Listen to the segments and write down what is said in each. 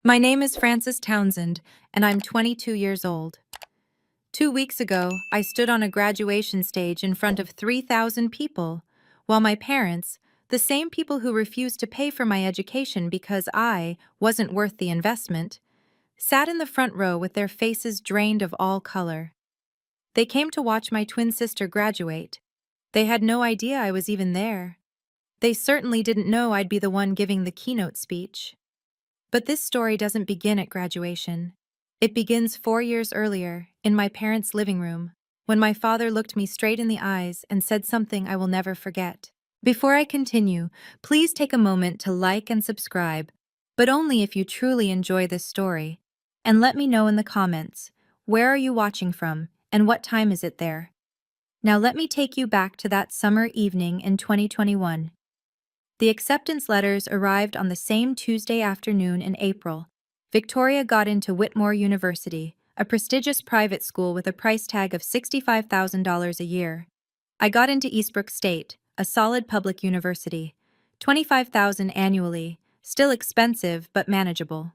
My name is Frances Townsend, and I'm 22 years old. 2 weeks ago, I stood on a graduation stage in front of 3,000 people, while my parents, the same people who refused to pay for my education because I wasn't worth the investment, sat in the front row with their faces drained of all color. They came to watch my twin sister graduate. They had no idea I was even there. They certainly didn't know I'd be the one giving the keynote speech. But this story doesn't begin at graduation. It begins 4 years earlier, in my parents' living room, when my father looked me straight in the eyes and said something I will never forget. Before I continue, please take a moment to like and subscribe, but only if you truly enjoy this story. And let me know in the comments, where are you watching from, and what time is it there? Now let me take you back to that summer evening in 2021. The acceptance letters arrived on the same Tuesday afternoon in April. Victoria got into Whitmore University, a prestigious private school with a price tag of $65,000 a year. I got into Eastbrook State, a solid public university. $25,000 annually, still expensive but manageable.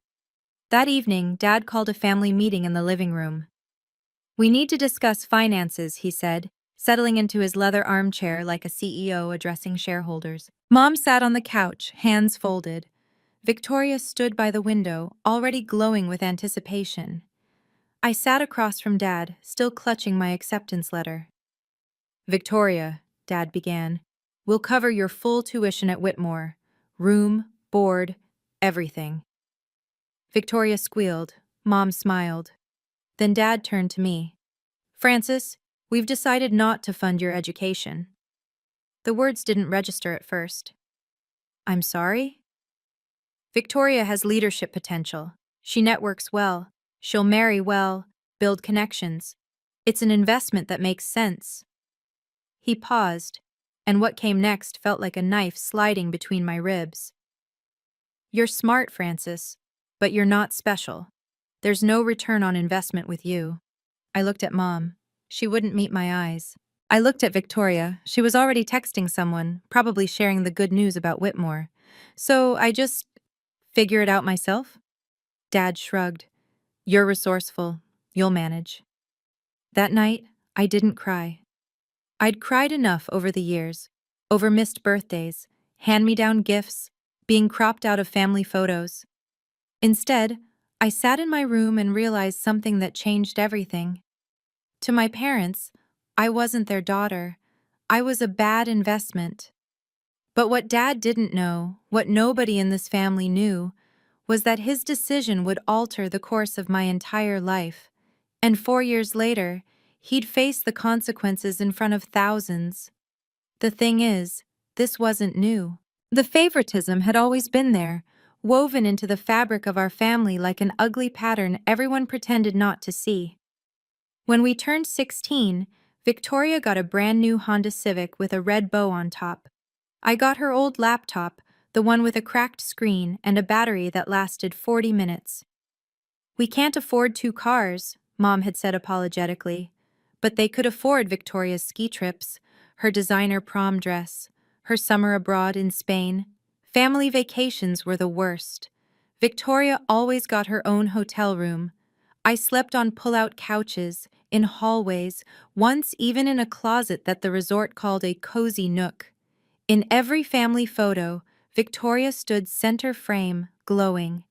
That evening, Dad called a family meeting in the living room. "We need to discuss finances," he said, settling into his leather armchair like a CEO addressing shareholders. Mom sat on the couch, hands folded. Victoria stood by the window, already glowing with anticipation. I sat across from Dad, still clutching my acceptance letter. "Victoria," Dad began, "we'll cover your full tuition at Whitmore. Room, board, everything." Victoria squealed. Mom smiled. Then Dad turned to me. "Frances, we've decided not to fund your education." The words didn't register at first. "I'm sorry?" "Victoria has leadership potential. She networks well. She'll marry well, build connections. It's an investment that makes sense." He paused, and what came next felt like a knife sliding between my ribs. "You're smart, Frances, but you're not special. There's no return on investment with you." I looked at Mom. She wouldn't meet my eyes. I looked at Victoria. She was already texting someone, probably sharing the good news about Whitmore. So I just figure it out myself? Dad shrugged. "You're resourceful. You'll manage." That night, I didn't cry. I'd cried enough over the years, over missed birthdays, hand-me-down gifts, being cropped out of family photos. Instead, I sat in my room and realized something that changed everything. To my parents, I wasn't their daughter. I was a bad investment. But what Dad didn't know, what nobody in this family knew, was that his decision would alter the course of my entire life. And 4 years later, he'd face the consequences in front of thousands. The thing is, this wasn't new. The favoritism had always been there, woven into the fabric of our family like an ugly pattern everyone pretended not to see. When we turned 16, Victoria got a brand new Honda Civic with a red bow on top. I got her old laptop, the one with a cracked screen and a battery that lasted 40 minutes. "We can't afford 2 cars," Mom had said apologetically. But they could afford Victoria's ski trips, her designer prom dress, her summer abroad in Spain. Family vacations were the worst. Victoria always got her own hotel room. I slept on pull-out couches, in hallways, once even in a closet that the resort called a cozy nook. In every family photo, Victoria stood center frame, glowing.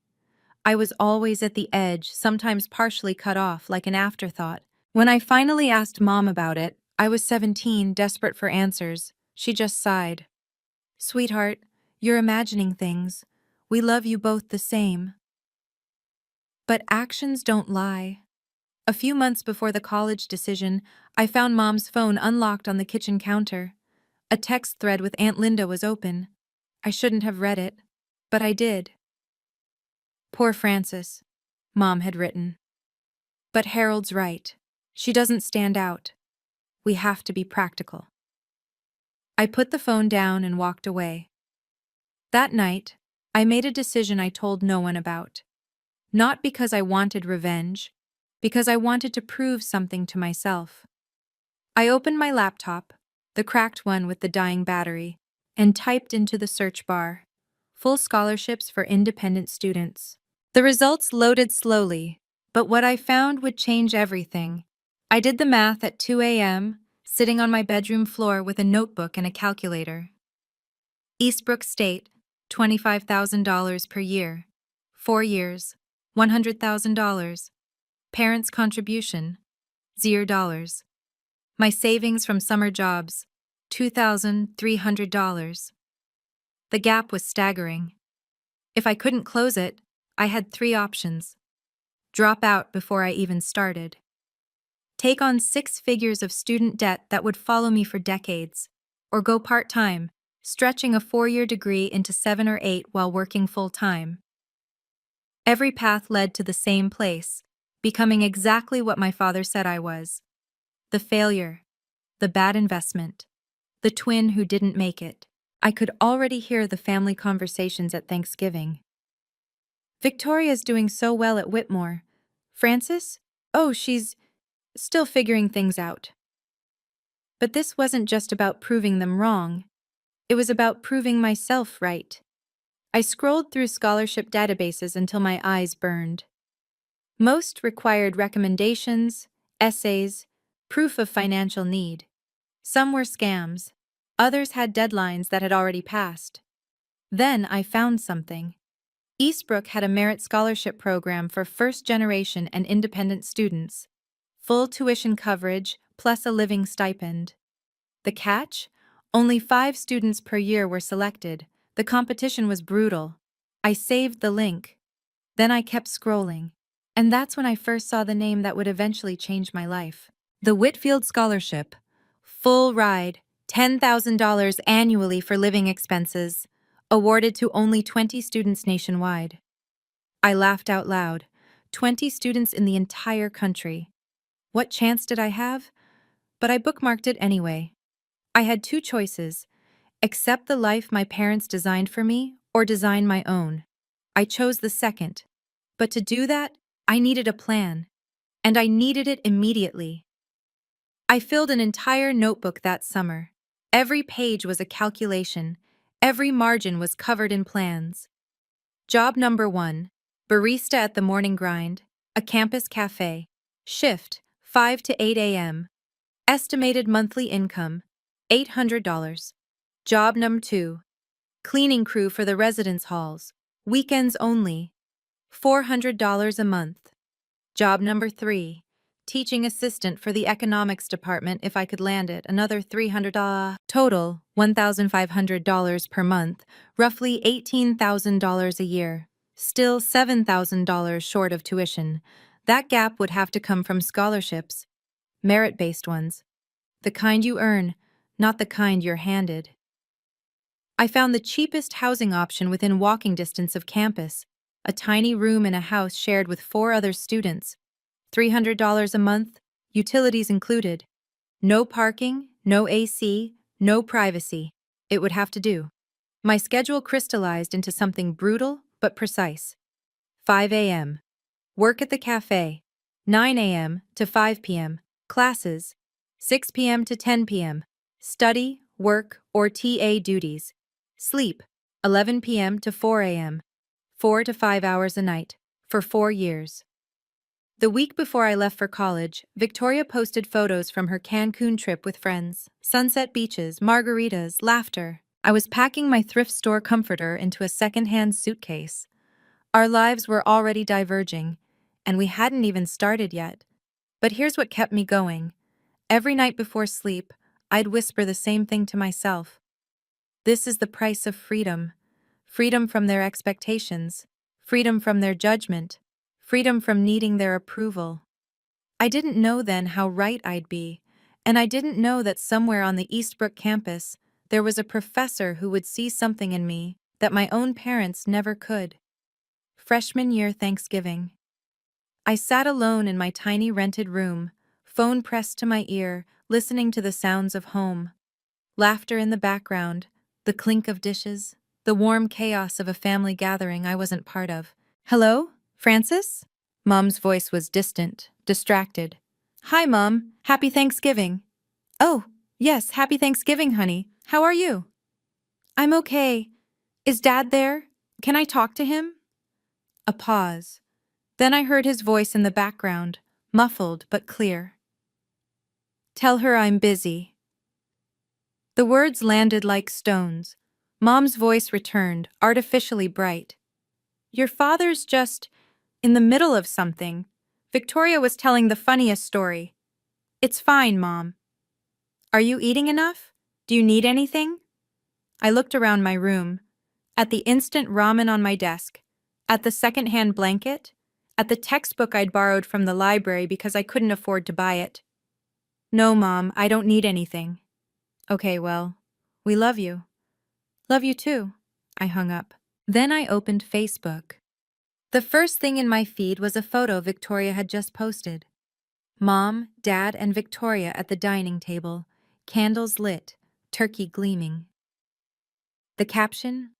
I was always at the edge, sometimes partially cut off like an afterthought. When I finally asked Mom about it, I was 17, desperate for answers. She just sighed. "Sweetheart, you're imagining things. We love you both the same." But actions don't lie. A few months before the college decision, I found Mom's phone unlocked on the kitchen counter. A text thread with Aunt Linda was open. I shouldn't have read it, but I did. "Poor Frances," Mom had written. "But Harold's right. She doesn't stand out. We have to be practical." I put the phone down and walked away. That night, I made a decision I told no one about. Not because I wanted revenge, because I wanted to prove something to myself. I opened my laptop, the cracked one with the dying battery, and typed into the search bar, "Full scholarships for independent students." The results loaded slowly, but what I found would change everything. I did the math at 2 a.m., sitting on my bedroom floor with a notebook and a calculator. Eastbrook State, $25,000 per year. 4 years, $100,000. Parents' contribution, $0. My savings from summer jobs, $2,300. The gap was staggering. If I couldn't close it, I had 3 options. Drop out before I even started. Take on 6 figures of student debt that would follow me for decades. Or go part-time, stretching a 4-year degree into 7 or 8 while working full-time. Every path led to the same place, becoming exactly what my father said I was. The failure. The bad investment. The twin who didn't make it. I could already hear the family conversations at Thanksgiving. Victoria's doing so well at Whitmore. Frances? Oh, she's still figuring things out. But this wasn't just about proving them wrong. It was about proving myself right. I scrolled through scholarship databases until my eyes burned. Most required recommendations, essays, proof of financial need. Some were scams. Others had deadlines that had already passed. Then I found something. Eastbrook had a merit scholarship program for first-generation and independent students. Full tuition coverage plus a living stipend. The catch? Only 5 students per year were selected. The competition was brutal. I saved the link. Then I kept scrolling. And that's when I first saw the name that would eventually change my life. The Whitfield Scholarship. Full ride, $10,000 annually for living expenses. Awarded to only 20 students nationwide. I laughed out loud. 20 students in the entire country. What chance did I have? But I bookmarked it anyway. I had 2 choices. Accept the life my parents designed for me, or design my own. I chose the second. But to do that, I needed a plan. And I needed it immediately. I filled an entire notebook that summer. Every page was a calculation. Every margin was covered in plans. Job number 1. Barista at the Morning Grind, a campus cafe. Shift, 5 to 8 a.m. Estimated monthly income, $800. Job number 2. Cleaning crew for the residence halls. Weekends only. $400 a month. Job number 3. Teaching assistant for the economics department if I could land it, another $300. Total, $1,500 per month, roughly $18,000 a year. Still $7,000 short of tuition. That gap would have to come from scholarships. Merit-based ones. The kind you earn, not the kind you're handed. I found the cheapest housing option within walking distance of campus, a tiny room in a house shared with 4 other students. $300 a month, utilities included. No parking, no AC, no privacy. It would have to do. My schedule crystallized into something brutal but precise. 5 a.m. Work at the cafe. 9 a.m. to 5 p.m. Classes. 6 p.m. to 10 p.m. Study, work, or TA duties. Sleep. 11 p.m. to 4 a.m. 4 to 5 hours a night. For 4 years. The week before I left for college, Victoria posted photos from her Cancun trip with friends. Sunset beaches, margaritas, laughter. I was packing my thrift store comforter into a second-hand suitcase. Our lives were already diverging, and we hadn't even started yet. But here's what kept me going. Every night before sleep, I'd whisper the same thing to myself. This is the price of freedom. Freedom from their expectations. Freedom from their judgment. Freedom from needing their approval. I didn't know then how right I'd be, and I didn't know that somewhere on the Eastbrook campus there was a professor who would see something in me that my own parents never could. Freshman year Thanksgiving. I sat alone in my tiny rented room, phone pressed to my ear, listening to the sounds of home. Laughter in the background, the clink of dishes, the warm chaos of a family gathering I wasn't part of. Hello? Frances? Mom's voice was distant, distracted. Hi, Mom. Happy Thanksgiving. Oh, yes, happy Thanksgiving, honey. How are you? I'm okay. Is Dad there? Can I talk to him? A pause. Then I heard his voice in the background, muffled but clear. Tell her I'm busy. The words landed like stones. Mom's voice returned, artificially bright. Your father's just in the middle of something. Victoria was telling the funniest story. It's fine, Mom. Are you eating enough? Do you need anything? I looked around my room. At the instant ramen on my desk. At the second-hand blanket. At the textbook I'd borrowed from the library because I couldn't afford to buy it. No, Mom, I don't need anything. Okay, well, we love you. Love you too. I hung up. Then I opened Facebook. The first thing in my feed was a photo Victoria had just posted. Mom, Dad, and Victoria at the dining table, candles lit, turkey gleaming. The caption?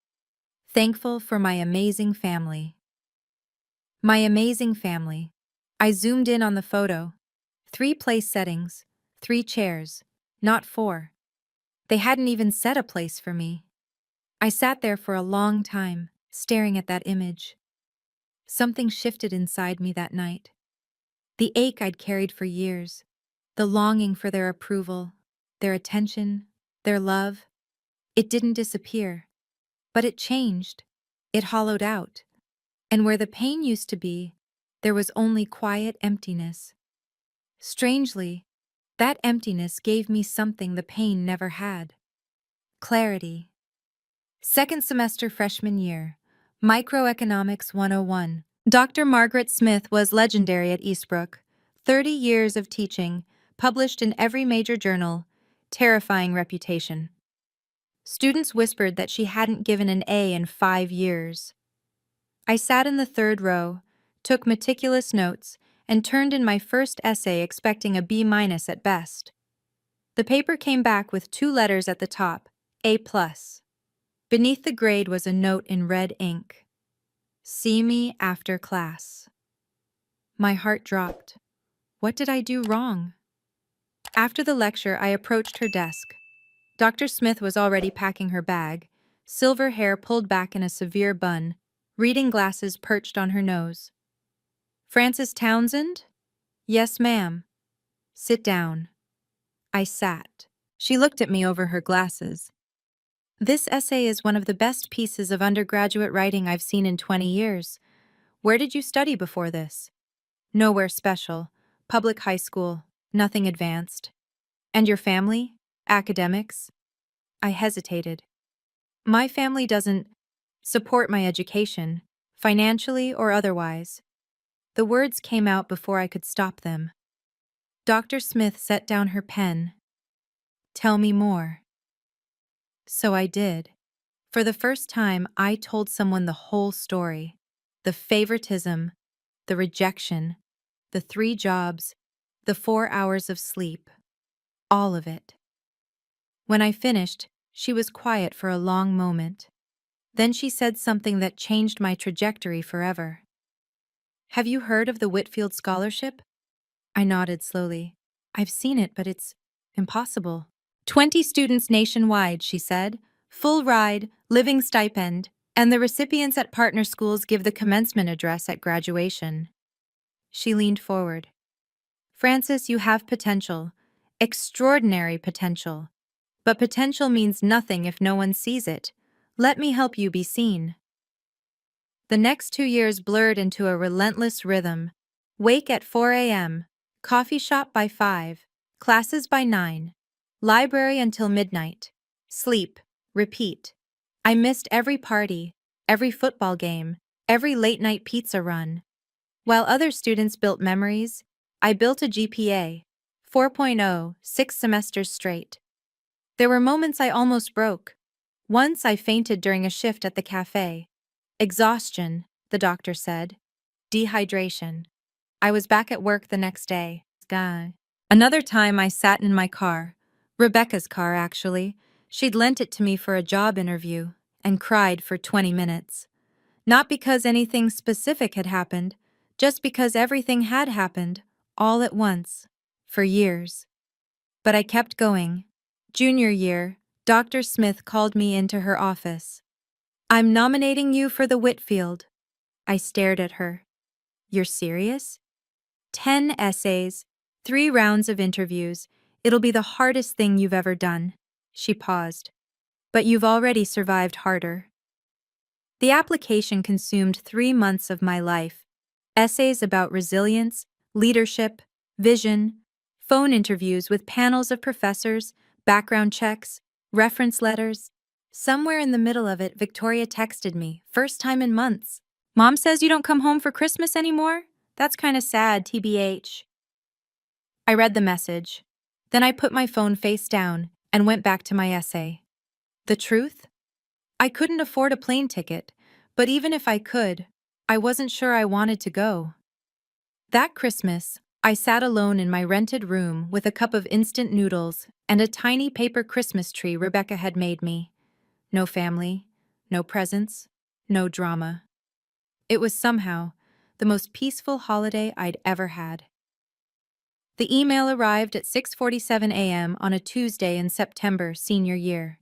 Thankful for my amazing family. My amazing family. I zoomed in on the photo. 3 place settings, 3 chairs, not 4. They hadn't even set a place for me. I sat there for a long time, staring at that image. Something shifted inside me that night. The ache I'd carried for years, the longing for their approval, their attention, their love. It didn't disappear, but it changed. It hollowed out. And where the pain used to be, there was only quiet emptiness. Strangely, that emptiness gave me something the pain never had. Clarity. Second semester freshman year. Microeconomics 101. Dr. Margaret Smith was legendary at Eastbrook. 30 years of teaching, published in every major journal, terrifying reputation. Students whispered that she hadn't given an A in 5 years. I sat in the 3rd row, took meticulous notes, and turned in my first essay expecting a B- at best. The paper came back with 2 letters at the top, A+. Beneath the grade was a note in red ink. See me after class. My heart dropped. What did I do wrong? After the lecture, I approached her desk. Dr. Smith was already packing her bag, silver hair pulled back in a severe bun, reading glasses perched on her nose. Frances Townsend? Yes, ma'am. Sit down. I sat. She looked at me over her glasses. This essay is one of the best pieces of undergraduate writing I've seen in 20 years. Where did you study before this? Nowhere special. Public high school. Nothing advanced. And your family? Academics? I hesitated. My family doesn't support my education, financially or otherwise. The words came out before I could stop them. Dr. Smith set down her pen. Tell me more. So I did. For the first time, I told someone the whole story. The favoritism, the rejection, the 3 jobs, the 4 hours of sleep. All of it. When I finished, she was quiet for a long moment. Then she said something that changed my trajectory forever. Have you heard of the Whitfield Scholarship? I nodded slowly. I've seen it, but it's impossible. 20 students nationwide, she said. Full ride, living stipend, and the recipients at partner schools give the commencement address at graduation. She leaned forward. Frances, you have potential. Extraordinary potential. But potential means nothing if no one sees it. Let me help you be seen. The next 2 years blurred into a relentless rhythm. Wake at 4 a.m., coffee shop by 5, classes by 9, library until midnight, sleep, repeat. I missed every party, every football game, every late-night pizza run. While other students built memories, I built a GPA, 4.0, 6 semesters straight. There were moments I almost broke. Once I fainted during a shift at the cafe. Exhaustion, the doctor said. Dehydration. I was back at work the next day. Another time I sat in my car. Rebecca's car, actually. She'd lent it to me for a job interview, and cried for 20 minutes. Not because anything specific had happened, just because everything had happened, all at once, for years. But I kept going. Junior year, Dr. Smith called me into her office. I'm nominating you for the Whitfield. I stared at her. You're serious? 10 essays, 3 rounds of interviews. It'll be the hardest thing you've ever done. She paused. But you've already survived harder. The application consumed 3 months of my life. Essays about resilience, leadership, vision, phone interviews with panels of professors, background checks, reference letters. Somewhere in the middle of it, Victoria texted me, first time in months. Mom says you don't come home for Christmas anymore? That's kinda sad, TBH. I read the message. Then I put my phone face down and went back to my essay. The truth? I couldn't afford a plane ticket, but even if I could, I wasn't sure I wanted to go. That Christmas, I sat alone in my rented room with a cup of instant noodles and a tiny paper Christmas tree Rebecca had made me. No family, no presents, no drama. It was somehow the most peaceful holiday I'd ever had. The email arrived at 6:47 a.m. on a Tuesday in September senior year.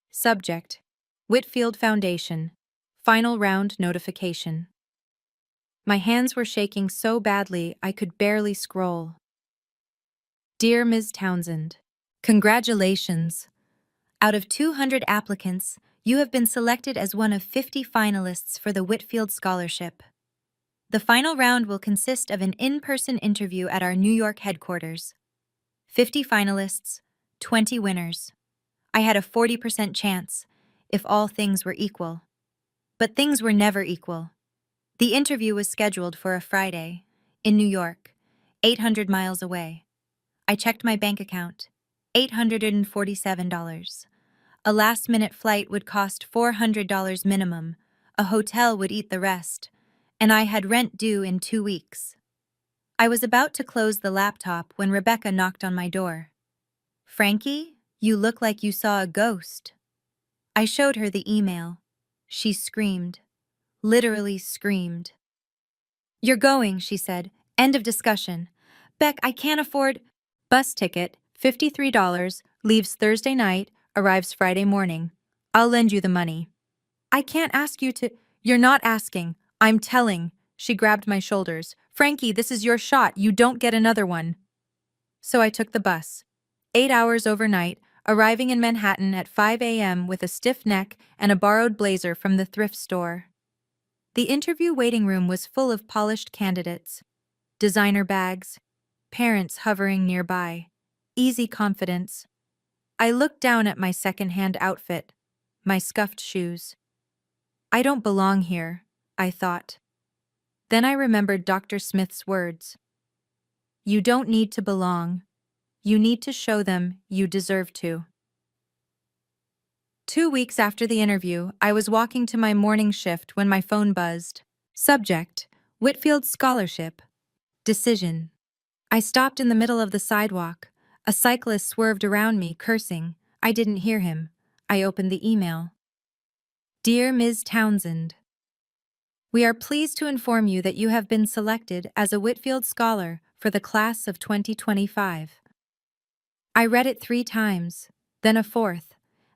Subject: Whitfield Foundation. Final round notification. My hands were shaking so badly I could barely scroll. Dear Ms. Townsend, congratulations. Out of 200 applicants, you have been selected as one of 50 finalists for the Whitfield Scholarship. The final round will consist of an in-person interview at our New York headquarters. 50 finalists, 20 winners. I had a 40% chance, if all things were equal. But things were never equal. The interview was scheduled for a Friday, in New York, 800 miles away. I checked my bank account, $847. A last-minute flight would cost $400 minimum, a hotel would eat the rest, and I had rent due in 2 weeks. I was about to close the laptop when Rebecca knocked on my door. Frankie, you look like you saw a ghost. I showed her the email. She screamed. Literally screamed. You're going, she said. End of discussion. Beck, I can't afford... Bus ticket, $53, leaves Thursday night, arrives Friday morning. I'll lend you the money. I can't ask you to... You're not asking. I'm telling. She grabbed my shoulders. Frankie, this is your shot. You don't get another one. So I took the bus. 8 hours overnight, arriving in Manhattan at 5 a.m. with a stiff neck and a borrowed blazer from the thrift store. The interview waiting room was full of polished candidates. Designer bags, parents hovering nearby, easy confidence. I looked down at my second-hand outfit, my scuffed shoes. I don't belong here, I thought. Then I remembered Dr. Smith's words. You don't need to belong. You need to show them you deserve to. 2 weeks after the interview, I was walking to my morning shift when my phone buzzed. Subject: Whitfield Scholarship. Decision. I stopped in the middle of the sidewalk. A cyclist swerved around me, cursing. I didn't hear him. I opened the email. Dear Ms. Townsend, we are pleased to inform you that you have been selected as a Whitfield Scholar for the class of 2025. I read it 3 times, then a 4th.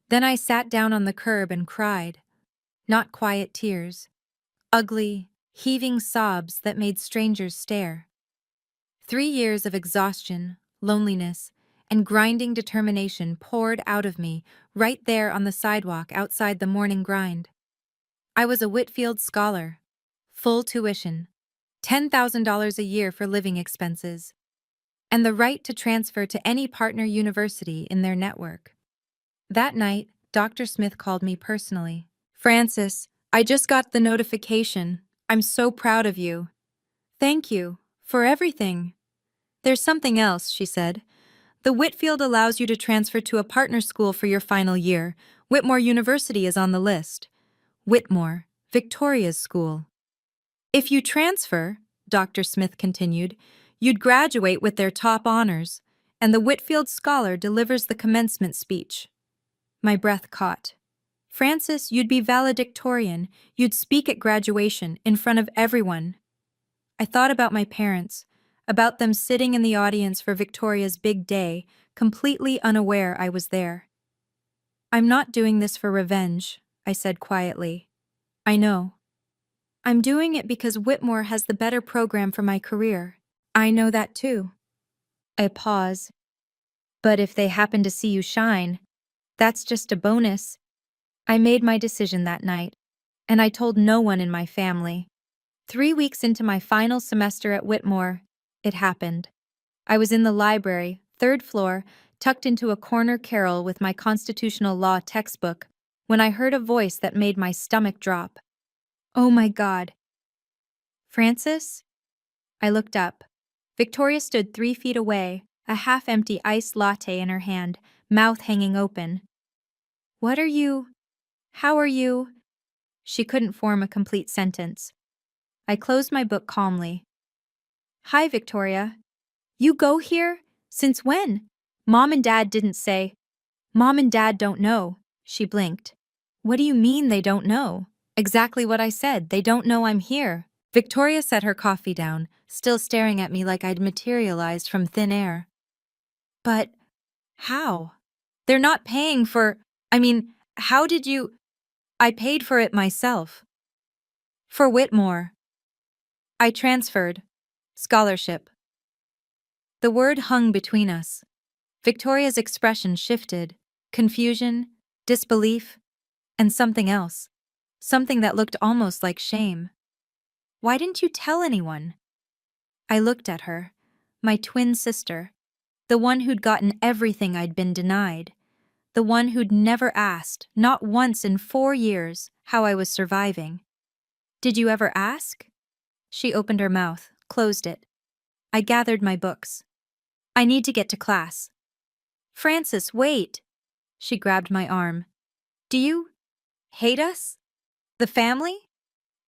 Then I sat down on the curb and cried. Not quiet tears. Ugly, heaving sobs that made strangers stare. 3 years of exhaustion, loneliness, and grinding determination poured out of me right there on the sidewalk outside the morning grind. I was a Whitfield Scholar. Full tuition. $10,000 a year for living expenses. And the right to transfer to any partner university in their network. That night, Dr. Smith called me personally. Francis, I just got the notification. I'm so proud of you. Thank you for everything. There's something else, she said. The Whitfield allows you to transfer to a partner school for your final year. Whitmore University is on the list. Whitmore, Victoria's school. If you transfer, Dr. Smith continued, you'd graduate with their top honors, and the Whitfield Scholar delivers the commencement speech. My breath caught. Francis, you'd be valedictorian. You'd speak at graduation in front of everyone. I thought about my parents, about them sitting in the audience for Victoria's big day, completely unaware I was there. I'm not doing this for revenge, I said quietly. I know. I'm doing it because Whitmore has the better program for my career. I know that too. I pause. But if they happen to see you shine, that's just a bonus. I made my decision that night, and I told no one in my family. 3 weeks into my final semester at Whitmore, it happened. I was in the library, third floor, tucked into a corner carrel with my constitutional law textbook, when I heard a voice that made my stomach drop. Oh my God. Francis? I looked up. Victoria stood 3 feet away, a half-empty iced latte in her hand, mouth hanging open. What are you? How are you? She couldn't form a complete sentence. I closed my book calmly. Hi, Victoria. You go here? Since when? Mom and Dad didn't say. Mom and Dad don't know. She blinked. What do you mean they don't know? Exactly what I said. They don't know I'm here. Victoria set her coffee down, still staring at me like I'd materialized from thin air. But how? They're not paying for. How did you? I paid for it myself. For Whitmore. I transferred. Scholarship. The word hung between us. Victoria's expression shifted. Confusion, disbelief, and something else. Something that looked almost like shame. Why didn't you tell anyone? I looked at her. My twin sister. The one who'd gotten everything I'd been denied. The one who'd never asked, not once in 4 years, how I was surviving. Did you ever ask? She opened her mouth, closed it. I gathered my books. I need to get to class. Francis, wait. She grabbed my arm. Do you hate us? The family?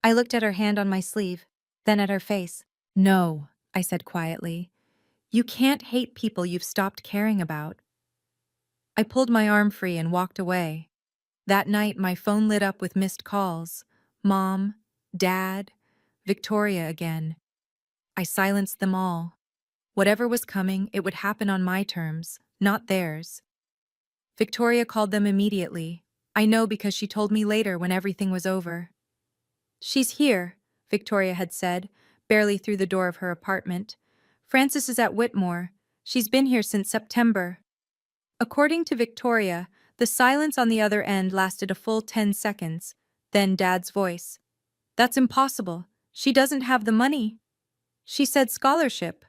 I looked at her hand on my sleeve, then at her face. No, I said quietly. You can't hate people you've stopped caring about. I pulled my arm free and walked away. That night, my phone lit up with missed calls. Mom, Dad, Victoria again. I silenced them all. Whatever was coming, it would happen on my terms, not theirs. Victoria called them immediately. I know because she told me later when everything was over. She's here, Victoria had said, barely through the door of her apartment. Francis is at Whitmore. She's been here since September. According to Victoria, the silence on the other end lasted a full 10 seconds. Then Dad's voice. That's impossible. She doesn't have the money. She said scholarship.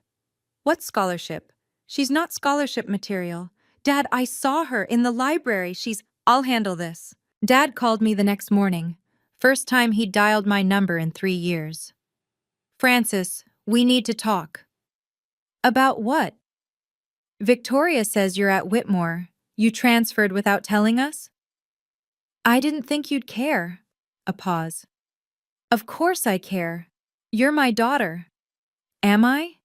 What scholarship? She's not scholarship material. Dad, I saw her in the library. I'll handle this. Dad called me the next morning. First time he'd dialed my number in 3 years. Francis, we need to talk. About what? Victoria says you're at Whitmore. You transferred without telling us? I didn't think you'd care. A pause. Of course I care. You're my daughter. Am I?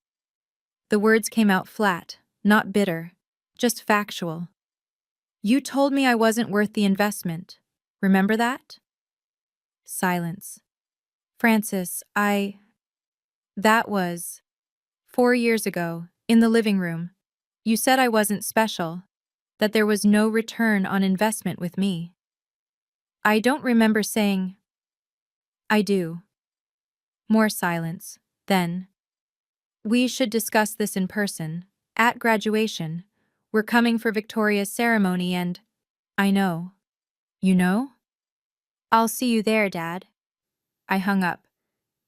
The words came out flat, not bitter, just factual. You told me I wasn't worth the investment. Remember that? Silence. Francis, That was 4 years ago, in the living room. You said I wasn't special, that there was no return on investment with me. I don't remember saying. I do. More silence. Then. We should discuss this in person, at graduation. We're coming for Victoria's ceremony and. I know. You know? I'll see you there, Dad. I hung up.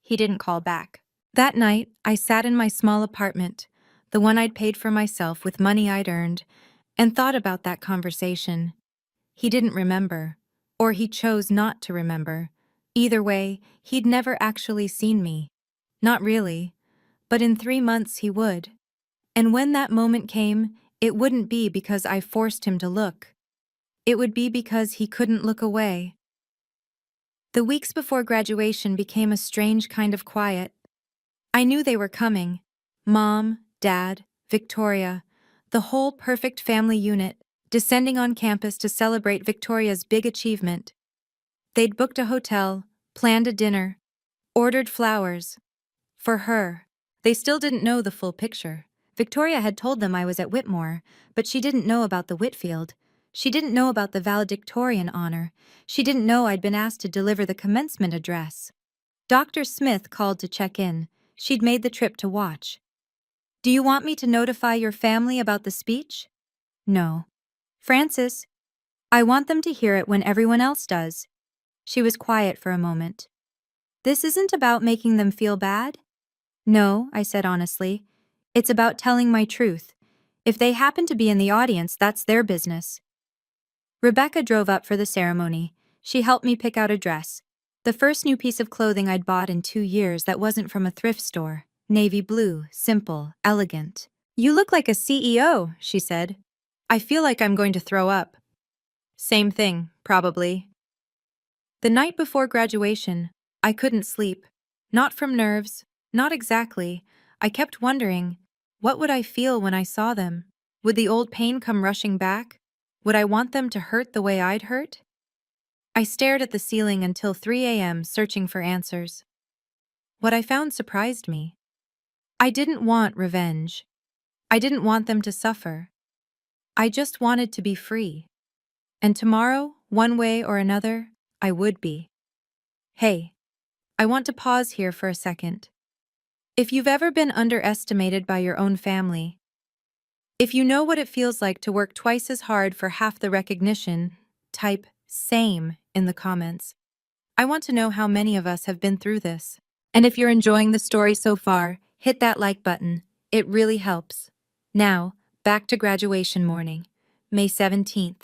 He didn't call back. That night, I sat in my small apartment, the one I'd paid for myself with money I'd earned, and thought about that conversation. He didn't remember, or he chose not to remember. Either way, he'd never actually seen me. Not really, but in 3 months he would. And when that moment came, it wouldn't be because I forced him to look. It would be because he couldn't look away. The weeks before graduation became a strange kind of quiet. I knew they were coming. Mom, Dad, Victoria, the whole perfect family unit, descending on campus to celebrate Victoria's big achievement. They'd booked a hotel, planned a dinner, ordered flowers. For her. They still didn't know the full picture. Victoria had told them I was at Whitmore, but she didn't know about the Whitfield. She didn't know about the valedictorian honor. She didn't know I'd been asked to deliver the commencement address. Dr. Smith called to check in. She'd made the trip to watch. Do you want me to notify your family about the speech? No. Francis, I want them to hear it when everyone else does. She was quiet for a moment. This isn't about making them feel bad? No, I said honestly. It's about telling my truth. If they happen to be in the audience, that's their business. Rebecca drove up for the ceremony. She helped me pick out a dress. The first new piece of clothing I'd bought in 2 years that wasn't from a thrift store. Navy blue, simple, elegant. You look like a CEO, she said. I feel like I'm going to throw up. Same thing, probably. The night before graduation, I couldn't sleep. Not from nerves, not exactly. I kept wondering, what would I feel when I saw them? Would the old pain come rushing back? Would I want them to hurt the way I'd hurt? I stared at the ceiling until 3 a.m. searching for answers. What I found surprised me. I didn't want revenge. I didn't want them to suffer. I just wanted to be free. And tomorrow, one way or another, I would be. Hey, I want to pause here for a second. If you've ever been underestimated by your own family, if you know what it feels like to work twice as hard for half the recognition, type same in the comments. I want to know how many of us have been through this. And if you're enjoying the story so far, hit that like button. It really helps. Now, back to graduation morning, May 17th.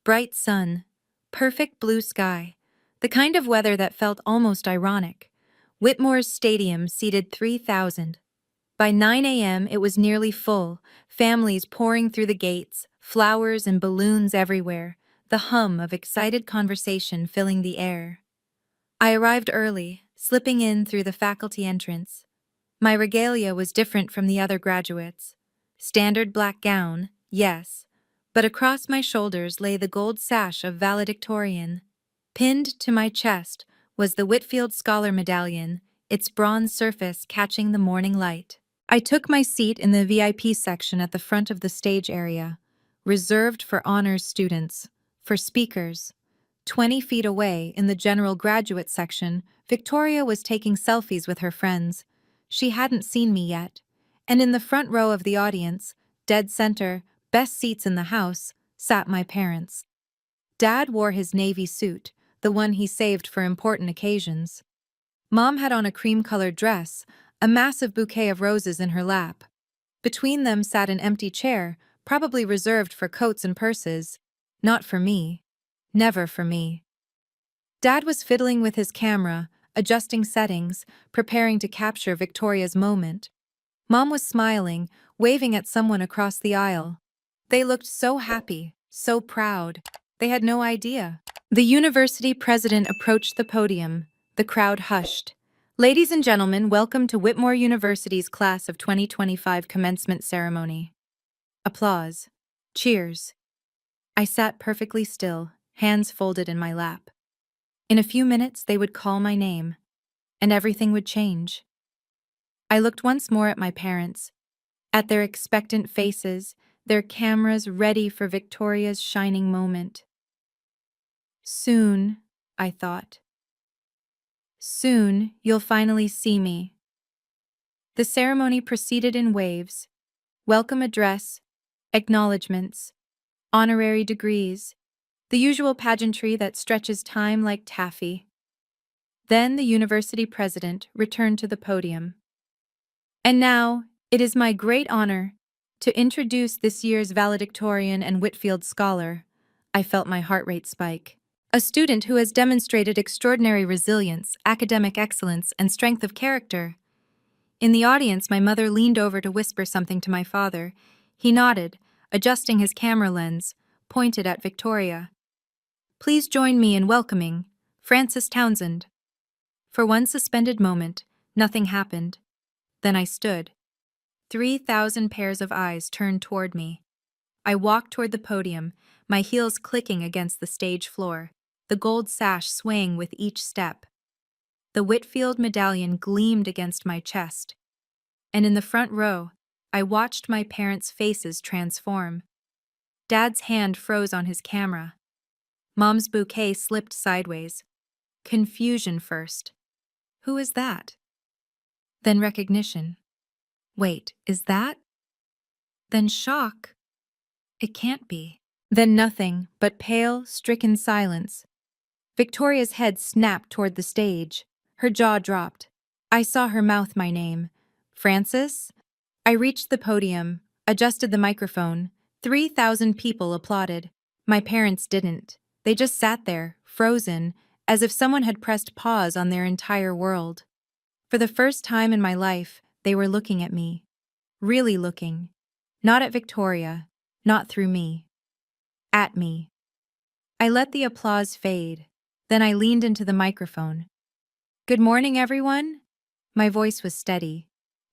Bright sun, perfect blue sky, the kind of weather that felt almost ironic. Whitmore's stadium seated 3,000. By 9 a.m., it was nearly full, families pouring through the gates, flowers and balloons everywhere, the hum of excited conversation filling the air. I arrived early, slipping in through the faculty entrance. My regalia was different from the other graduates. Standard black gown, yes, but across my shoulders lay the gold sash of Valedictorian. Pinned to my chest was the Whitfield Scholar Medallion, its bronze surface catching the morning light. I took my seat in the VIP section at the front of the stage area, reserved for honors students, for speakers. 20 feet away, in the general graduate section, Victoria was taking selfies with her friends. She hadn't seen me yet. And in the front row of the audience, dead center, best seats in the house, sat my parents. Dad wore his navy suit, the one he saved for important occasions. Mom had on a cream-colored dress, a massive bouquet of roses in her lap. Between them sat an empty chair, probably reserved for coats and purses. Not for me. Never for me. Dad was fiddling with his camera, adjusting settings, preparing to capture Victoria's moment. Mom was smiling, waving at someone across the aisle. They looked so happy, so proud. They had no idea. The university president approached the podium. The crowd hushed. Ladies and gentlemen, welcome to Whitmore University's class of 2025 commencement ceremony. Applause. Cheers. I sat perfectly still, hands folded in my lap. In a few minutes, they would call my name, and everything would change. I looked once more at my parents, at their expectant faces, their cameras ready for Victoria's shining moment. Soon, I thought. Soon, you'll finally see me. The ceremony proceeded in waves. Welcome address, acknowledgements, honorary degrees, the usual pageantry that stretches time like taffy. Then the university president returned to the podium. And now, it is my great honor to introduce this year's valedictorian and Whitfield scholar. I felt my heart rate spike. A student who has demonstrated extraordinary resilience, academic excellence, and strength of character. In the audience, my mother leaned over to whisper something to my father. He nodded, adjusting his camera lens, pointed at Victoria. Please join me in welcoming Frances Townsend. For one suspended moment, nothing happened. Then I stood. 3,000 pairs of eyes turned toward me. I walked toward the podium, my heels clicking against the stage floor, the gold sash swaying with each step. The Whitfield medallion gleamed against my chest. And in the front row, I watched my parents' faces transform. Dad's hand froze on his camera. Mom's bouquet slipped sideways. Confusion first. Who is that? Then recognition. Wait, is that? Then shock. It can't be. Then nothing but pale, stricken silence. Victoria's head snapped toward the stage. Her jaw dropped. I saw her mouth my name. Francis? I reached the podium, adjusted the microphone. 3,000 people applauded. My parents didn't. They just sat there, frozen, as if someone had pressed pause on their entire world. For the first time in my life, they were looking at me. Really looking. Not at Victoria, not through me. At me. I let the applause fade. Then I leaned into the microphone. Good morning, everyone. My voice was steady,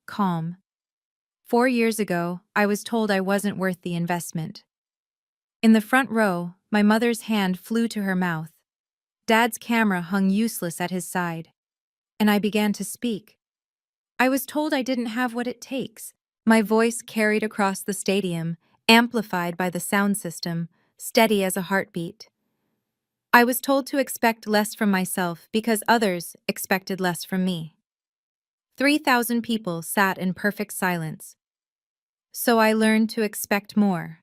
calm. 4 years ago, I was told I wasn't worth the investment. In the front row, my mother's hand flew to her mouth. Dad's camera hung useless at his side. And I began to speak. I was told I didn't have what it takes. My voice carried across the stadium, amplified by the sound system, steady as a heartbeat. I was told to expect less from myself because others expected less from me. 3,000 people sat in perfect silence. So I learned to expect more.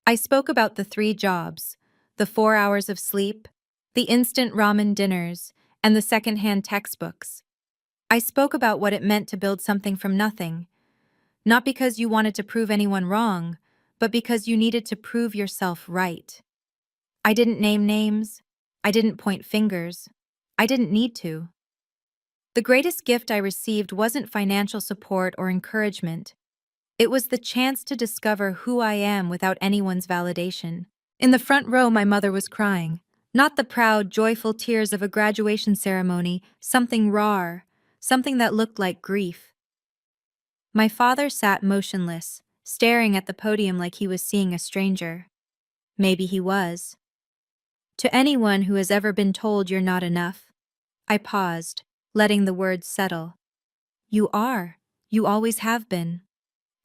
I spoke about the 3 jobs, the 4 hours of sleep, the instant ramen dinners, and the second-hand textbooks. I spoke about what it meant to build something from nothing, not because you wanted to prove anyone wrong, but because you needed to prove yourself right. I didn't name names. I didn't point fingers. I didn't need to. The greatest gift I received wasn't financial support or encouragement. It was the chance to discover who I am without anyone's validation. In the front row, my mother was crying. Not the proud, joyful tears of a graduation ceremony, something raw, something that looked like grief. My father sat motionless, staring at the podium like he was seeing a stranger. Maybe he was. To anyone who has ever been told you're not enough, I paused, letting the words settle. You are. You always have been.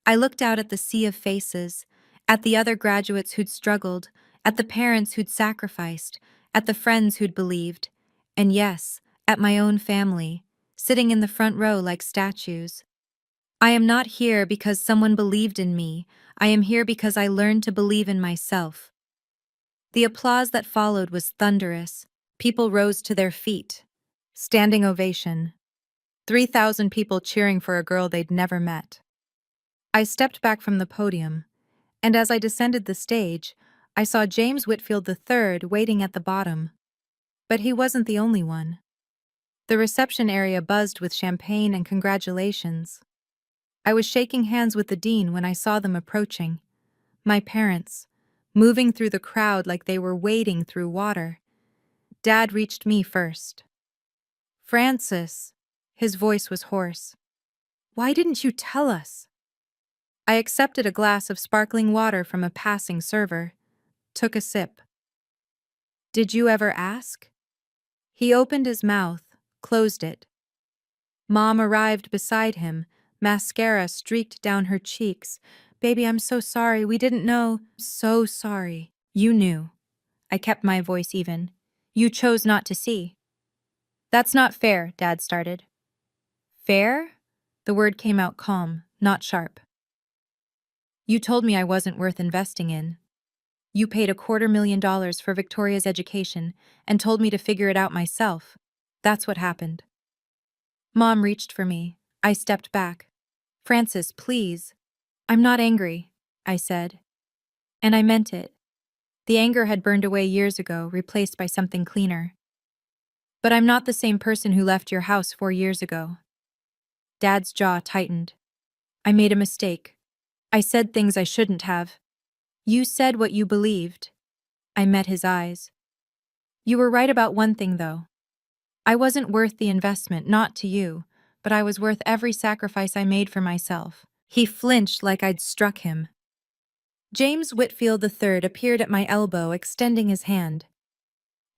I looked out at the sea of faces, at the other graduates who'd struggled, at the parents who'd sacrificed, at the friends who'd believed, and yes, at my own family, sitting in the front row like statues. I am not here because someone believed in me. I am here because I learned to believe in myself. The applause that followed was thunderous. People rose to their feet. Standing ovation. 3,000 people cheering for a girl they'd never met. I stepped back from the podium, and as I descended the stage, I saw James Whitfield III waiting at the bottom. But he wasn't the only one. The reception area buzzed with champagne and congratulations. I was shaking hands with the dean when I saw them approaching. My parents, moving through the crowd like they were wading through water. Dad reached me first. Francis, his voice was hoarse. Why didn't you tell us? I accepted a glass of sparkling water from a passing server, took a sip. Did you ever ask? He opened his mouth, closed it. Mom arrived beside him, mascara streaked down her cheeks. Baby, I'm so sorry, we didn't know. So sorry. You knew. I kept my voice even. You chose not to see. That's not fair, Dad started. Fair? The word came out calm, not sharp. You told me I wasn't worth investing in. You paid $250,000 for Victoria's education and told me to figure it out myself. That's what happened. Mom reached for me. I stepped back. Francis, please. I'm not angry, I said. And I meant it. The anger had burned away years ago, replaced by something cleaner. But I'm not the same person who left your house 4 years ago. Dad's jaw tightened. I made a mistake. I said things I shouldn't have. You said what you believed. I met his eyes. You were right about one thing, though. I wasn't worth the investment, not to you, but I was worth every sacrifice I made for myself. He flinched like I'd struck him. James Whitfield III appeared at my elbow, extending his hand.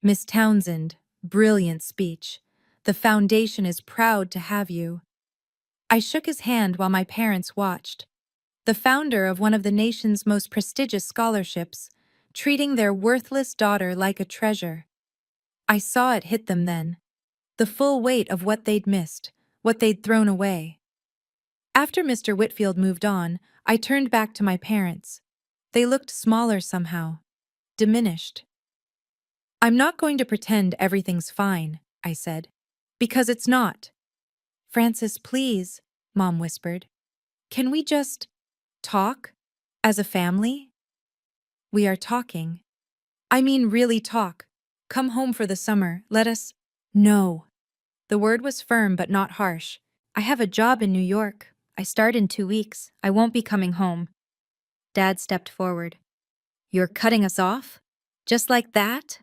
Miss Townsend, brilliant speech. The foundation is proud to have you. I shook his hand while my parents watched. The founder of one of the nation's most prestigious scholarships, treating their worthless daughter like a treasure. I saw it hit them then. the full weight of what they'd missed, what they'd thrown away. After Mr. Whitfield moved on, I turned back to my parents. They looked smaller somehow, diminished. "I'm not going to pretend everything's fine," I said, "because it's not." "Francis, please," Mom whispered. "Can we just talk? As a family?" "We are talking. I mean really talk. Come home for the summer, let us—" "No." The word was firm but not harsh. "I have a job in New York. I start in 2 weeks. I won't be coming home." Dad stepped forward. "You're cutting us off? Just like that?"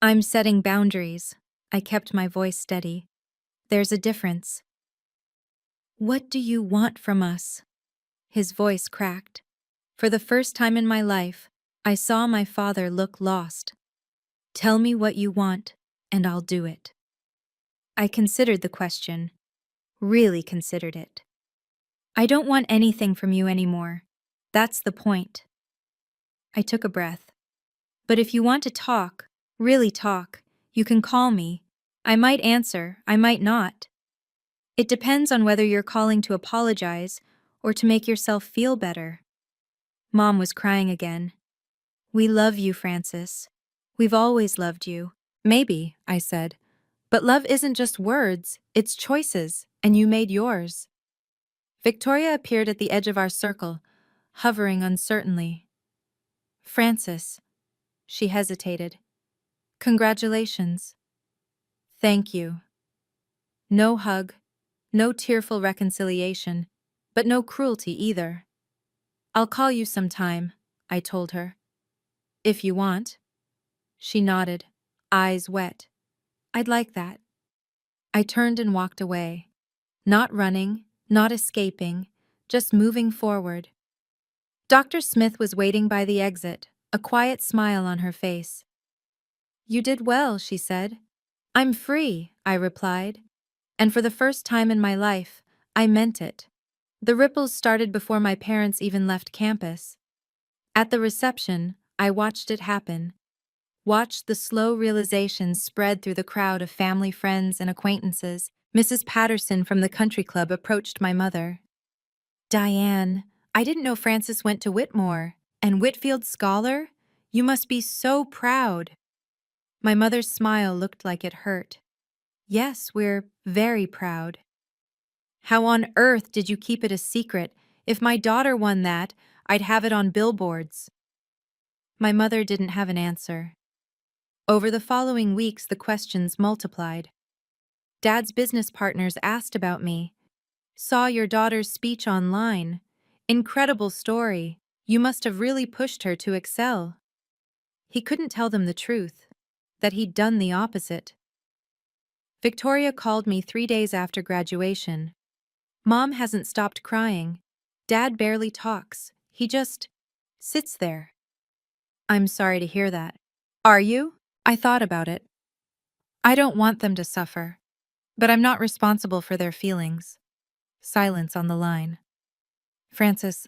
"I'm setting boundaries." I kept my voice steady. "There's a difference." "What do you want from us?" His voice cracked. For the first time in my life, I saw my father look lost. "Tell me what you want, and I'll do it." I considered the question. Really considered it. "I don't want anything from you anymore. That's the point." I took a breath. "But if you want to talk, really talk, you can call me. I might answer, I might not. It depends on whether you're calling to apologize or to make yourself feel better." Mom was crying again. "We love you, Francis. We've always loved you." "Maybe," I said. "But love isn't just words, it's choices, and you made yours." Victoria appeared at the edge of our circle, hovering uncertainly. "Francis," she hesitated. "Congratulations." "Thank you." No hug, no tearful reconciliation, but no cruelty either. "I'll call you sometime," I told her. "If you want." She nodded, eyes wet. "I'd like that." I turned and walked away. Not running, not escaping, just moving forward. Dr. Smith was waiting by the exit, a quiet smile on her face. "You did well," she said. "I'm free," I replied. And for the first time in my life, I meant it. The ripples started before my parents even left campus. At the reception, I watched it happen. Watched the slow realization spread through the crowd of family, friends, and acquaintances. Mrs. Patterson from the country club approached my mother. "Diane, I didn't know Francis went to Whitmore. And Whitfield Scholar? You must be so proud." My mother's smile looked like it hurt. "Yes, we're very proud." "How on earth did you keep it a secret? If my daughter won that, I'd have it on billboards." My mother didn't have an answer. Over the following weeks, the questions multiplied. Dad's business partners asked about me. "Saw your daughter's speech online. Incredible story. You must have really pushed her to excel." He couldn't tell them the truth, that he'd done the opposite. Victoria called me 3 days after graduation. "Mom hasn't stopped crying. Dad barely talks. He just sits there." "I'm sorry to hear that." "Are you?" I thought about it. I don't want them to suffer, but I'm not responsible for their feelings. Silence on the line. "Francis,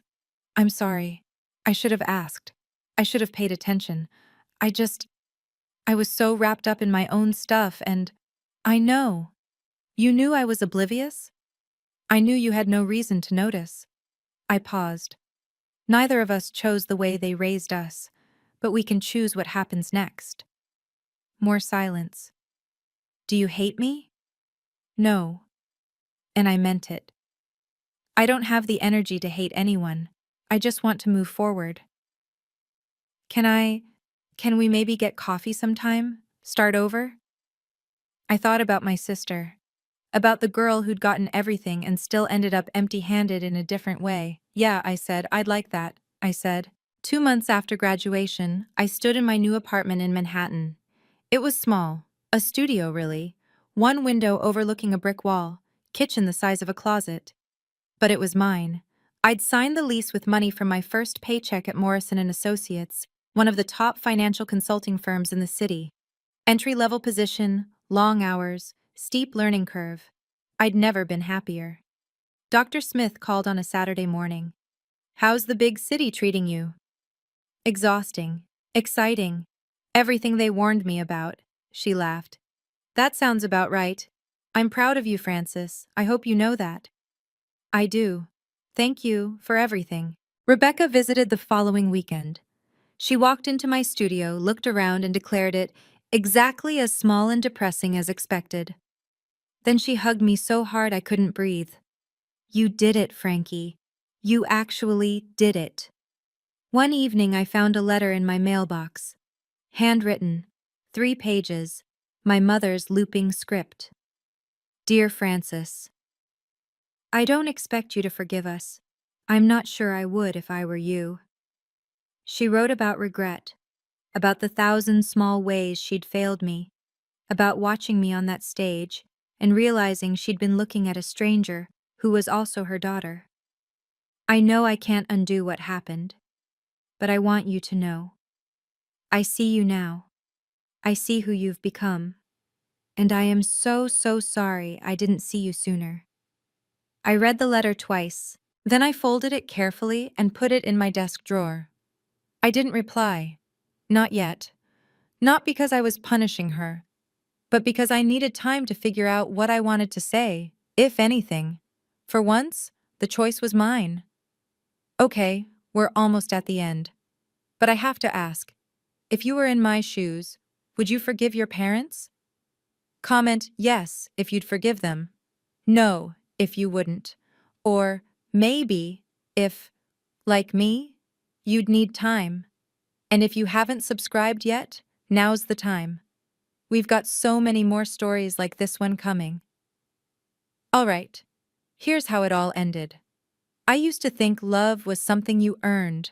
I'm sorry. I should have asked. I should have paid attention. I was so wrapped up in my own stuff and—" "I know. You knew I was oblivious? I knew you had no reason to notice." I paused. Neither of us chose the way they raised us, but we can choose what happens next. More silence. "Do you hate me?" "No." And I meant it. I don't have the energy to hate anyone. I just want to move forward. Can we maybe get coffee sometime? Start over?" I thought about my sister. About the girl who'd gotten everything and still ended up empty-handed in a different way. "Yeah," I said, "I'd like that," I said. 2 months after graduation, I stood in my new apartment in Manhattan. It was small, a studio really, one window overlooking a brick wall, kitchen the size of a closet. But it was mine. I'd signed the lease with money from my first paycheck at Morrison & Associates, one of the top financial consulting firms in the city. Entry-level position, long hours, steep learning curve. I'd never been happier. Dr. Smith called on a Saturday morning. "How's the big city treating you?" "Exhausting. Exciting. Everything they warned me about," she laughed. That sounds about right. I'm proud of you, Francis. I hope you know that. I do. Thank you for everything. Rebecca visited the following weekend. She walked into my studio, looked around, and declared it exactly as small and depressing as expected. Then she hugged me so hard I couldn't breathe. You did it, Frankie. You actually did it. One evening I found a letter in my mailbox. Handwritten. 3 pages. My mother's looping script. Dear Francis, I don't expect you to forgive us. I'm not sure I would if I were you. She wrote about regret, about the 1,000 small ways she'd failed me, about watching me on that stage and realizing she'd been looking at a stranger who was also her daughter. I know I can't undo what happened, but I want you to know. I see you now. I see who you've become. And I am so sorry I didn't see you sooner. I read the letter twice, then I folded it carefully and put it in my desk drawer. I didn't reply. Not yet. Not because I was punishing her, but because I needed time to figure out what I wanted to say, if anything. For once, the choice was mine. Okay, we're almost at the end. But I have to ask, if you were in my shoes, would you forgive your parents? Comment yes if you'd forgive them. No if you wouldn't. Or maybe if, like me, you'd need time. And if you haven't subscribed yet, now's the time. We've got so many more stories like this one coming. All right, here's how it all ended. I used to think love was something you earned,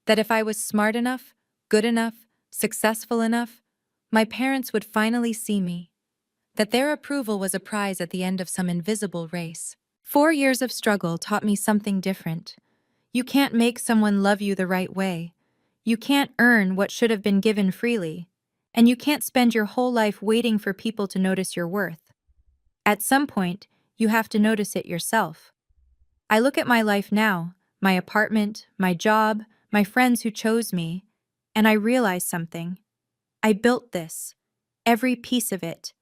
that if I was smart enough, good enough, successful enough, my parents would finally see me, that their approval was a prize at the end of some invisible race. 4 years of struggle taught me something different. You can't make someone love you the right way. You can't earn what should have been given freely. And you can't spend your whole life waiting for people to notice your worth. At some point, you have to notice it yourself. I look at my life now, my apartment, my job, my friends who chose me, and I realize something. I built this, every piece of it,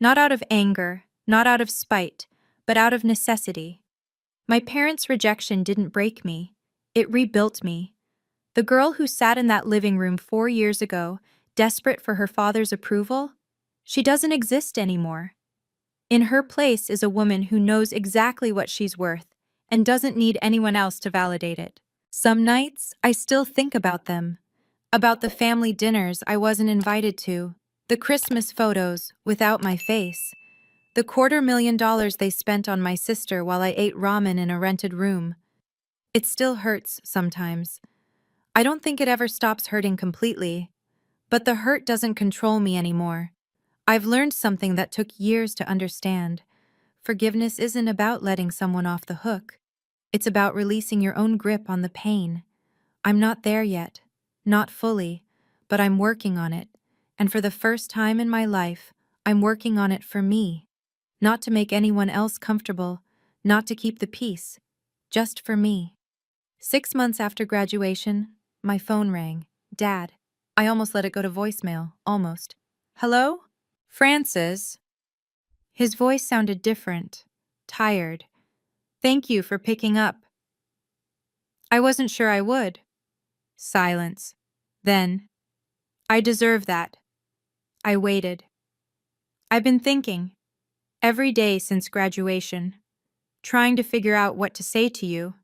not out of anger, not out of spite, but out of necessity. My parents' rejection didn't break me. It rebuilt me. The girl who sat in that living room 4 years ago, desperate for her father's approval, she doesn't exist anymore. In her place is a woman who knows exactly what she's worth and doesn't need anyone else to validate it. Some nights, I still think about them, about the family dinners I wasn't invited to, the Christmas photos without my face, the $250,000 they spent on my sister while I ate ramen in a rented room. It still hurts sometimes. I don't think it ever stops hurting completely, but the hurt doesn't control me anymore. I've learned something that took years to understand. Forgiveness isn't about letting someone off the hook. It's about releasing your own grip on the pain. I'm not there yet, not fully, but I'm working on it. And for the first time in my life, I'm working on it for me. Not to make anyone else comfortable, not to keep the peace, just for me. 6 months after graduation, my phone rang. Dad. I almost let it go to voicemail, almost. Hello? Francis. His voice sounded different, tired. Thank you for picking up. I wasn't sure I would. Silence. Then, I deserve that. I waited. I've been thinking, every day since graduation, trying to figure out what to say to you.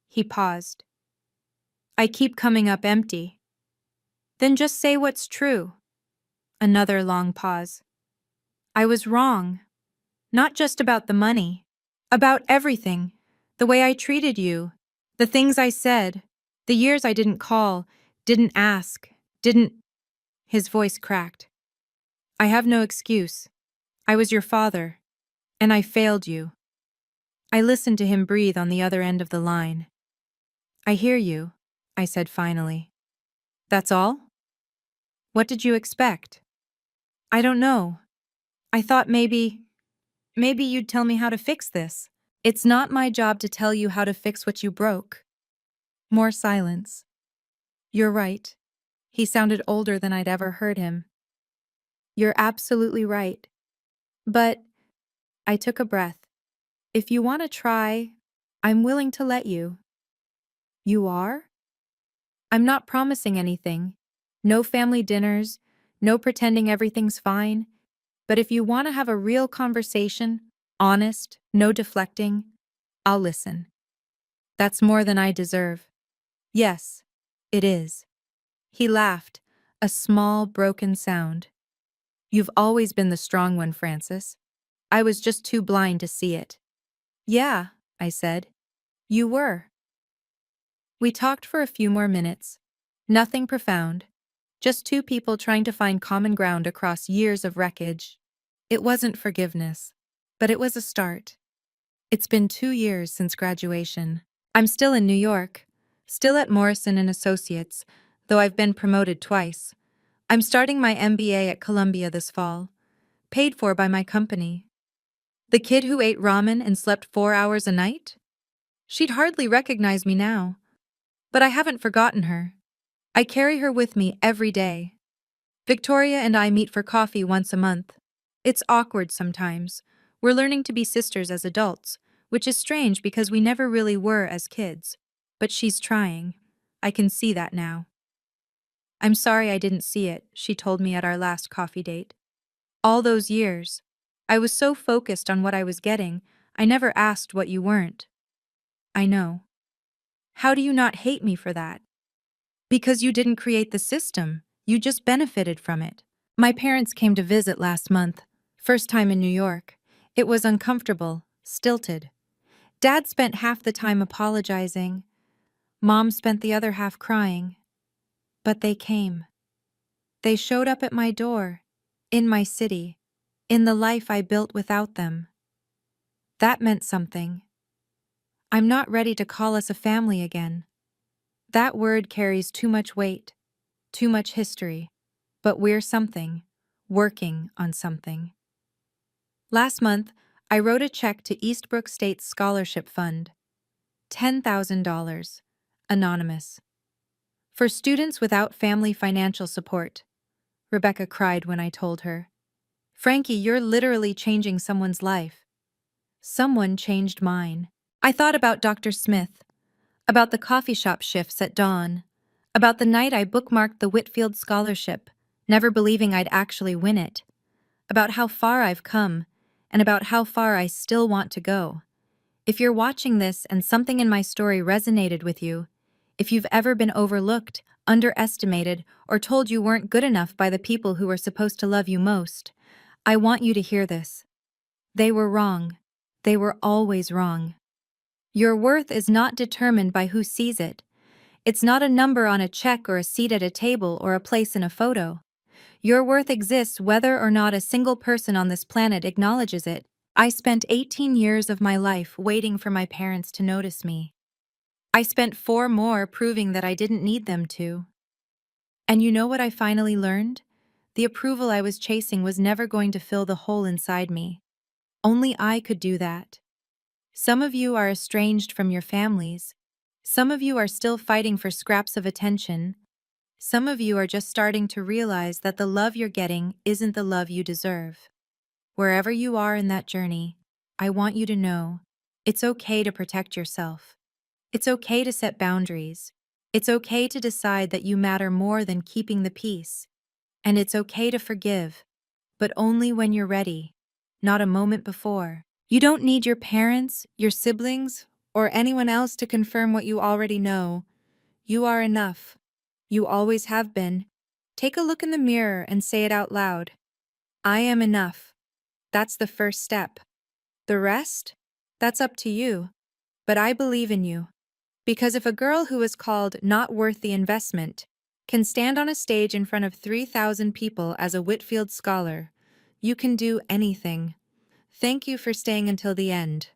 He paused. I keep coming up empty. Then just say what's true. Another long pause. I was wrong. Not just about the money. About everything. The way I treated you. The things I said. The years I didn't call, didn't ask, didn't... His voice cracked. I have no excuse. I was your father. And I failed you. I listened to him breathe on the other end of the line. I hear you, I said finally. That's all? What did you expect? I don't know. I thought maybe you'd tell me how to fix this. It's not my job to tell you how to fix what you broke. More silence. You're right. He sounded older than I'd ever heard him. You're absolutely right. But I took a breath. If you want to try, I'm willing to let you. You are? I'm not promising anything. No family dinners, no pretending everything's fine. But if you want to have a real conversation, honest, no deflecting, I'll listen. That's more than I deserve. Yes, it is. He laughed, a small, broken sound. You've always been the strong one, Francis. I was just too blind to see it. Yeah, I said. You were. We talked for a few more minutes. Nothing profound. Just two people trying to find common ground across years of wreckage. It wasn't forgiveness, but it was a start. It's been 2 years since graduation. I'm still in New York, still at Morrison and Associates, though I've been promoted twice. I'm starting my MBA at Columbia this fall, paid for by my company. The kid who ate ramen and slept 4 hours a night? She'd hardly recognize me now. But I haven't forgotten her. I carry her with me every day. Victoria and I meet for coffee once a month. It's awkward sometimes. We're learning to be sisters as adults, which is strange because we never really were as kids. But she's trying. I can see that now. I'm sorry I didn't see it, she told me at our last coffee date. All those years, I was so focused on what I was getting, I never asked what you weren't. I know. How do you not hate me for that? Because you didn't create the system, you just benefited from it. My parents came to visit last month, first time in New York. It was uncomfortable, stilted. Dad spent half the time apologizing. Mom spent the other half crying. But they came. They showed up at my door, in my city, in the life I built without them. That meant something. I'm not ready to call us a family again. That word carries too much weight, too much history. But we're something, working on something. Last month, I wrote a check to Eastbrook State's scholarship fund. $10,000. Anonymous. For students without family financial support. Rebecca cried when I told her. Frankie, you're literally changing someone's life. Someone changed mine. I thought about Dr. Smith, about the coffee shop shifts at dawn, about the night I bookmarked the Whitfield Scholarship, never believing I'd actually win it, about how far I've come, and about how far I still want to go. If you're watching this and something in my story resonated with you, if you've ever been overlooked, underestimated, or told you weren't good enough by the people who were supposed to love you most, I want you to hear this. They were wrong. They were always wrong. Your worth is not determined by who sees it. It's not a number on a check or a seat at a table or a place in a photo. Your worth exists whether or not a single person on this planet acknowledges it. I spent 18 years of my life waiting for my parents to notice me. I spent 4 more proving that I didn't need them to. And you know what I finally learned? The approval I was chasing was never going to fill the hole inside me. Only I could do that. Some of you are estranged from your families. Some of you are still fighting for scraps of attention. Some of you are just starting to realize that the love you're getting isn't the love you deserve. Wherever you are in that journey, I want you to know it's okay to protect yourself. It's okay to set boundaries. It's okay to decide that you matter more than keeping the peace. And it's okay to forgive, but only when you're ready, not a moment before. You don't need your parents, your siblings, or anyone else to confirm what you already know. You are enough. You always have been. Take a look in the mirror and say it out loud. I am enough. That's the first step. The rest? That's up to you. But I believe in you. Because if a girl who is called not worth the investment can stand on a stage in front of 3,000 people as a Whitfield scholar, you can do anything. Thank you for staying until the end.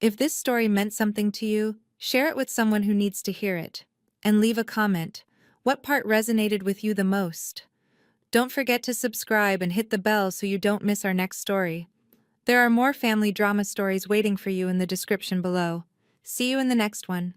If this story meant something to you, share it with someone who needs to hear it. And leave a comment. What part resonated with you the most? Don't forget to subscribe and hit the bell so you don't miss our next story. There are more family drama stories waiting for you in the description below. See you in the next one.